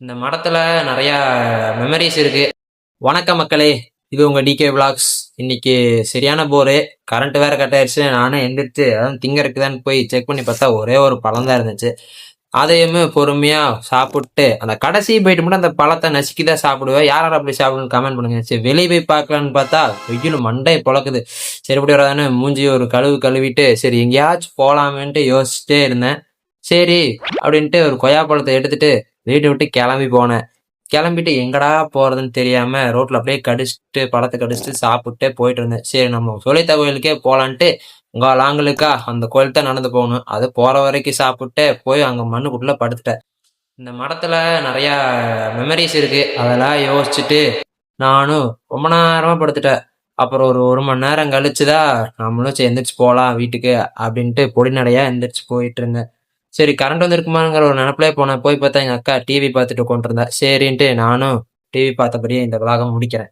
இந்த மடத்துல நிறைய மெமரிஸ் இருக்கு. வணக்கம் மக்களே, இது உங்க டிகே விளாக்ஸ். இன்னைக்கு சரியான போரு. கரண்ட் வேற கட் ஆயிடுச்சு. நானும் எந்திரிச்சு அதான் திங்கறதுக்குதான் போய் செக் பண்ணி பார்த்தா ஒரே ஒரு பழம் தான் இருந்துச்சு. அதையுமே பொறுமையா சாப்பிட்டு அந்த கடைசி போயிட்டு மட்டும் அந்த பழத்தை நசுக்கிதான் சாப்பிடுவேன். யார் யார் அப்படி சாப்பிடுன்னு கமெண்ட் பண்ணுங்க. சரி வெளியே போய் பார்க்கலான்னு பார்த்தா வெயில் மண்டையை பொழக்குது. சரி இப்படி வராதுன்னு மூஞ்சி ஒரு கழுவிட்டு சரி எங்கேயாச்சும் போலாமேன்ட்டு யோசிச்சுட்டே இருந்தேன். சரி அப்படின்ட்டு ஒரு கொய்யா பழத்தை எடுத்துட்டு வீட்டை விட்டு கிளம்பி போனேன். கிளம்பிட்டு எங்கடா போறதுன்னு தெரியாம ரோட்ல அப்படியே கடிச்சிட்டு பழத்தை கடிச்சிட்டு சாப்பிட்டே போயிட்டு இருந்தேன். சரி நம்ம சொல்லித்த கோயிலுக்கே போலான்ட்டு உங்க லாங்களுக்கா அந்த கோயில் தான் நடந்து போகணும். அது போற வரைக்கும் சாப்பிட்டு போய் அங்க மண்ணுக்குள்ள படுத்துட்டேன். இந்த மடத்துல நிறைய மெமரிஸ் இருக்கு. அதெல்லாம் யோசிச்சுட்டு நானும் ரொம்ப நேரமா படுத்துட்டேன். அப்புறம் ஒரு மணி நேரம் கழிச்சுதான் நம்மளும் சரி எந்திரிச்சு போலாம் வீட்டுக்கு அப்படின்ட்டு பொடிநடையா எந்திரிச்சு போயிட்டு இருந்தேன். சரி கரண்ட் வந்திருக்குமாங்கிற ஒரு நினப்பிலே போனேன். போய் பார்த்தா எங்க அக்கா டிவி பார்த்துட்டு உட்காந்துருந்தா. சரின்ட்டு நானும் டிவி பார்த்தபடியே இந்த விலாகம் முடிக்கிறேன்.